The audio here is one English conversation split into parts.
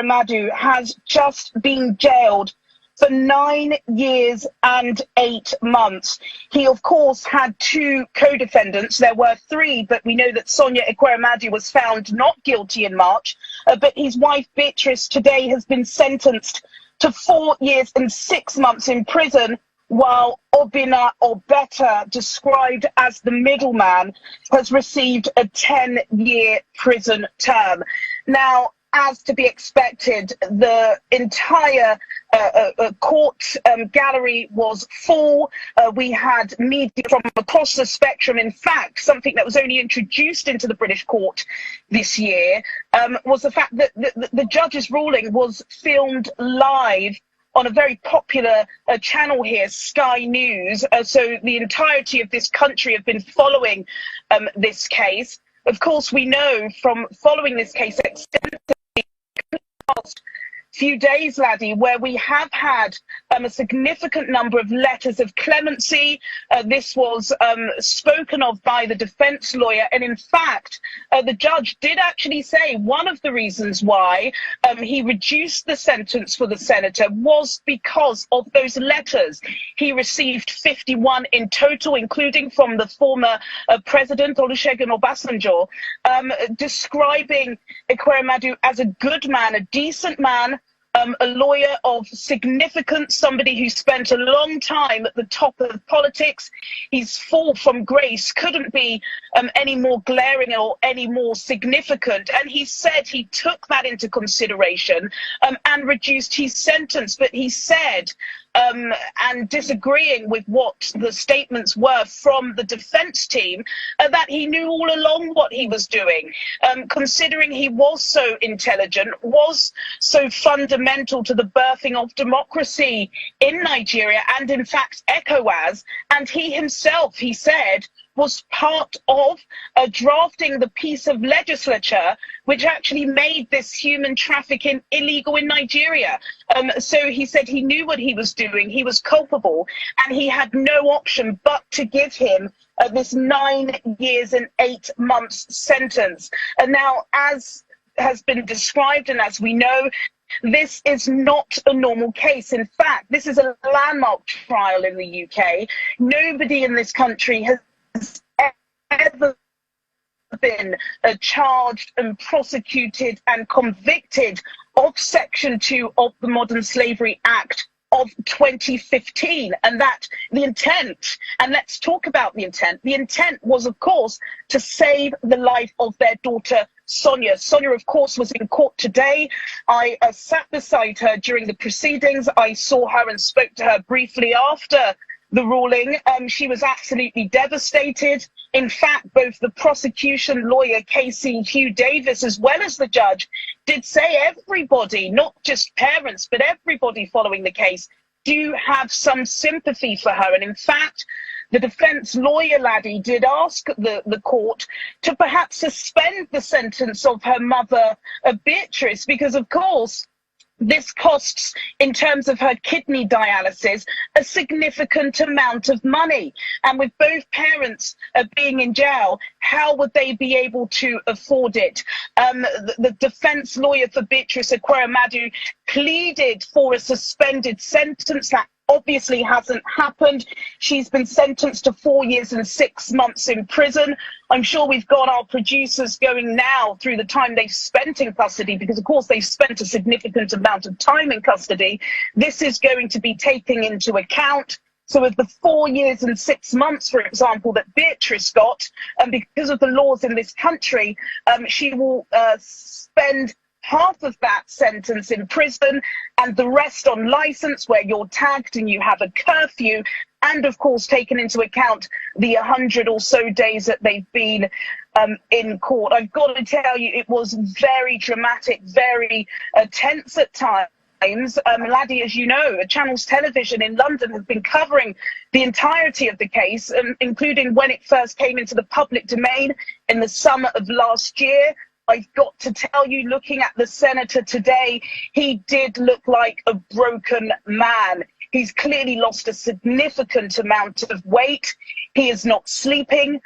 Ekweremadu has just been jailed for 9 years and 8 months. He, of course, had 2 co-defendants. There were 3, but we know that Sonia Ekweremadu was found not guilty in March. But his wife, Beatrice, today has been sentenced to 4 years and 6 months in prison, while Obinna, or better described as the middleman, has received a 10-year prison term. Now, as to be expected, the entire court gallery was full. We had media from across the spectrum. In fact, something that was only introduced into the British court this year was the fact that the judge's ruling was filmed live on a very popular channel here, Sky News. So the entirety of this country have been following this case. Of course, we know from following this case extensively past few days, Laddie, where we have had a significant number of letters of clemency. This was spoken of by the defense lawyer, and in fact the judge did actually say one of the reasons why he reduced the sentence for the senator was because of those letters. He received 51 in total, including from the former president Olusegun Obasanjo, describing Ekweremadu as a good man, a decent man, a lawyer of significance, somebody who spent a long time at the top of politics. His fall from grace couldn't be any more glaring or any more significant. And he said he took that into consideration and reduced his sentence. But he said, and disagreeing with what the statements were from the defense team, that he knew all along what he was doing, considering he was so intelligent, was so fundamental to the birthing of democracy in Nigeria and in fact ECOWAS, and he himself, he said, was part of drafting the piece of legislature which actually made this human trafficking illegal in Nigeria. So he said he knew what he was doing, he was culpable, and he had no option but to give him this 9 years and 8 months sentence. And now, as has been described and as we know, this is not a normal case. In fact, this is a landmark trial in the UK. Nobody in this country has ever been charged and prosecuted and convicted of Section 2 of the Modern Slavery Act of 2015, and that the intent, and let's talk about the intent was, of course, to save the life of their daughter Sonia. Sonia, of course, was in court today. I sat beside her during the proceedings. I saw her and spoke to her briefly after the ruling. She was absolutely devastated. In fact, both the prosecution lawyer, Casey Hugh Davis, as well as the judge, did say everybody, not just parents, but everybody following the case, do have some sympathy for her. And in fact, the defense lawyer, Laddie, did ask the court to perhaps suspend the sentence of her mother, Beatrice, because, of course, this costs, in terms of her kidney dialysis, a significant amount of money. And with both parents being in jail, how would they be able to afford it? The defense lawyer for Beatrice Ekweremadu pleaded for a suspended sentence. That obviously hasn't happened. She's been sentenced to 4 years and 6 months in prison. I'm sure we've got our producers going now through the time they've spent in custody, because of course they've spent a significant amount of time in custody. This is going to be taken into account. So with the 4 years and 6 months, for example, that Beatrice got, and because of the laws in this country, she will spend half of that sentence in prison and the rest on license, where you're tagged and you have a curfew, and of course taken into account the 100 or so days that they've been in court. I've got to tell you, it was very dramatic, very tense at times. Laddie, as you know, Channels Television in London have been covering the entirety of the case, including when it first came into the public domain in the summer of last year. I've got to tell you, looking at the senator today, he did look like a broken man. He's clearly lost a significant amount of weight. He is not sleeping.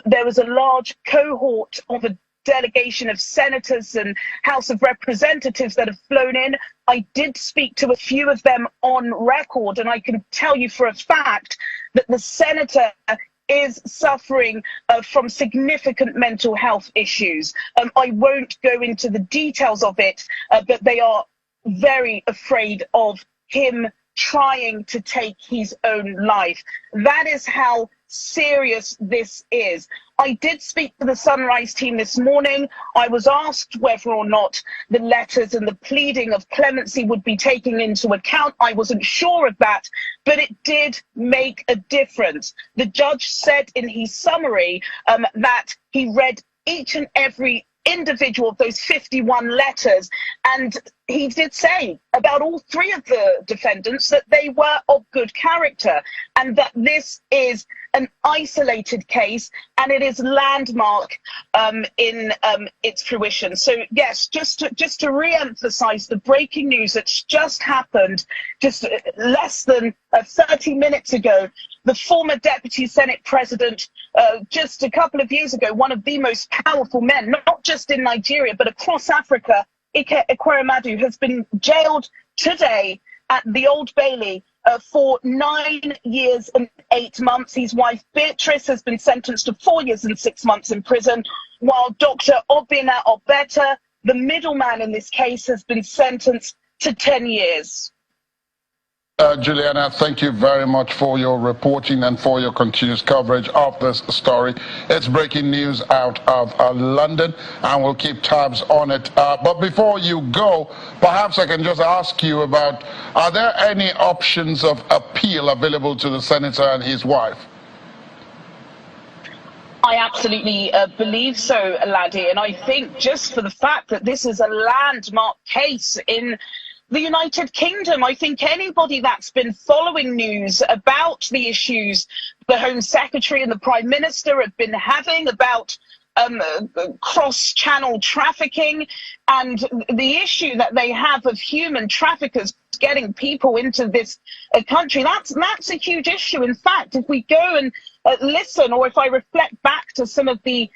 There was a large cohort of delegation of senators and House of Representatives that have flown in. I did speak to a few of them on record, and I can tell you for a fact that the senator is suffering from significant mental health issues. I won't go into the details of it, but they are very afraid of him trying to take his own life. That is how serious this is. I did speak to the Sunrise team this morning. I was asked whether or not the letters and the pleading of clemency would be taken into account. I wasn't sure of that, but it did make a difference. The judge said in his summary that he read each and every individual of those 51 letters, and he did say about all three of the defendants that they were of good character, and that this is an isolated case and it is landmark in its fruition. So yes, just to re-emphasize the breaking news that's just happened just less than 30 minutes ago. The former Deputy Senate President, just a couple of years ago, one of the most powerful men, not just in Nigeria, but across Africa, Ekweremadu, has been jailed today at the Old Bailey for 9 years and 8 months. His wife, Beatrice, has been sentenced to 4 years and 6 months in prison, while Dr. Obinna, the middleman in this case, has been sentenced to 10 years. Juliana, thank you very much for your reporting and for your continuous coverage of this story. It's breaking news out of London, and we'll keep tabs on it. But before you go, perhaps I can just ask you about, are there any options of appeal available to the senator and his wife? I absolutely believe so, Laddie, and I think just for the fact that this is a landmark case in the United Kingdom, I think anybody that's been following news about the issues the Home Secretary and the Prime Minister have been having about cross-channel trafficking and the issue that they have of human traffickers getting people into this country, that's a huge issue. In fact, if we go and listen, or if I reflect back to some of the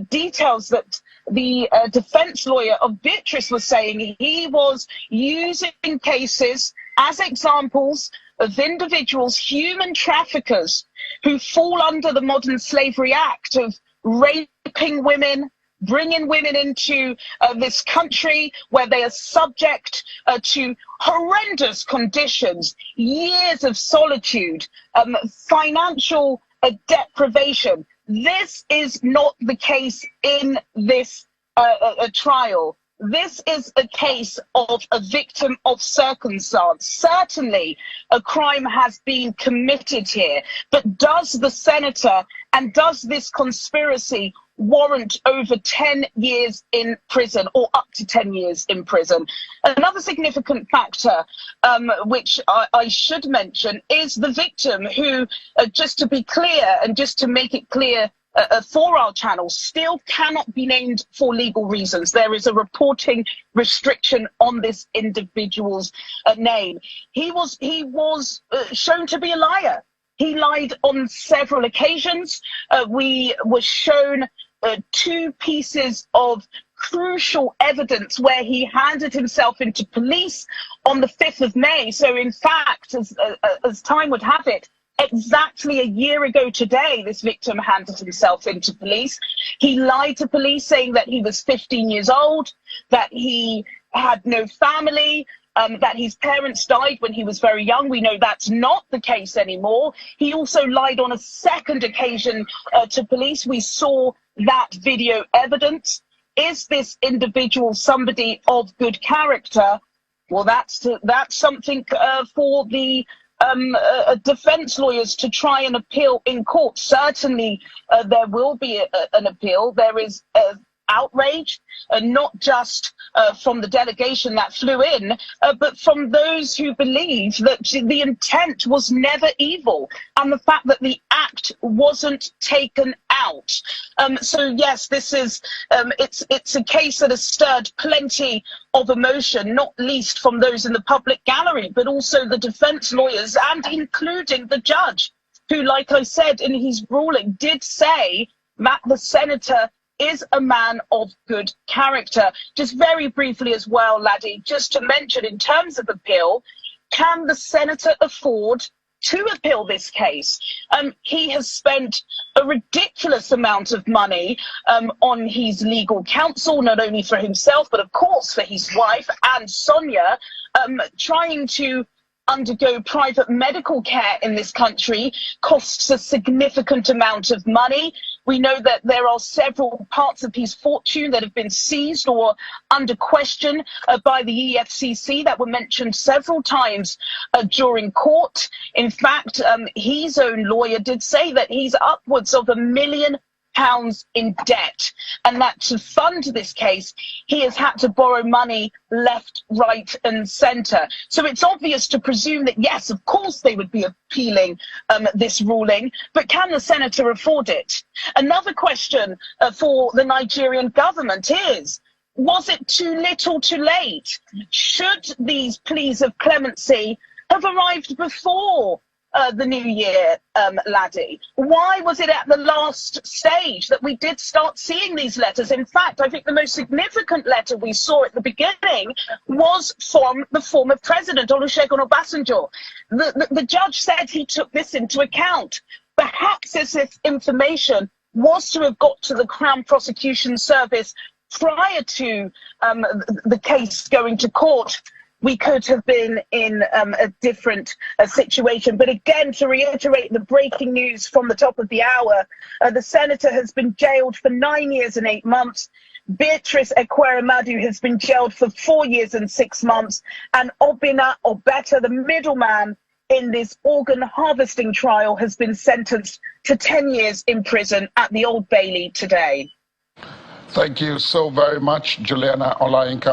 details that the defense lawyer of Beatrice was saying, he was using cases as examples of individuals, human traffickers, who fall under the Modern Slavery Act of raping women, bringing women into this country where they are subject to horrendous conditions, years of solitude, financial deprivation. This is not the case in this trial. This is a case of a victim of circumstance. Certainly, a crime has been committed here, but does the senator and does this conspiracy warrant over 10 years in prison, or up to 10 years in prison? Another significant factor, which I should mention, is the victim who, just to be clear and just to make it clear for our channel, still cannot be named for legal reasons. There is a reporting restriction on this individual's name. He was shown to be a liar. He lied on several occasions. We were shown 2 pieces of crucial evidence where he handed himself into police on the 5th of May. So in fact, as time would have it, exactly a year ago today, this victim handed himself into police. He lied to police saying that he was 15 years old, that he had no family, that his parents died when he was very young. We know that's not the case anymore. He also lied on a second occasion to police. We saw that video evidence. Is this individual somebody of good character? Well, that's something for the defense lawyers to try and appeal in court. Certainly, there will be an appeal. There is outrage, not just from the delegation that flew in, but from those who believe that the intent was never evil and the fact that the act wasn't taken out. So yes, this is it's a case that has stirred plenty of emotion, not least from those in the public gallery, but also the defense lawyers and including the judge, who, like I said in his ruling, did say that the senator is a man of good character. Just very briefly as well, Laddie, just to mention in terms of appeal, can the senator afford to appeal this case? He has spent a ridiculous amount of money on his legal counsel, not only for himself, but of course for his wife and Sonia, trying to undergo private medical care in this country costs a significant amount of money. We know that there are several parts of his fortune that have been seized or under question by the EFCC that were mentioned several times during court. In fact, his own lawyer did say that he's upwards of £1 million in debt, and that to fund this case, he has had to borrow money left, right and centre. So it's obvious to presume that, yes, of course they would be appealing this ruling, but can the senator afford it? Another question for the Nigerian government is, was it too little too late? Should these pleas of clemency have arrived before the new year, Laddie? Why was it at the last stage that we did start seeing these letters? In fact, I think the most significant letter we saw at the beginning was from the former president, Olusegun Obasanjo. The judge said he took this into account. Perhaps this information was to have got to the Crown Prosecution Service prior to the case going to court. We could have been in a different situation. But again, to reiterate the breaking news from the top of the hour, the senator has been jailed for 9 years and 8 months. Beatrice Ekweremadu has been jailed for 4 years and 6 months. And Obinna, or better, the middleman in this organ harvesting trial, has been sentenced to 10 years in prison at the Old Bailey today. Thank you so very much, Juliana Olayinka.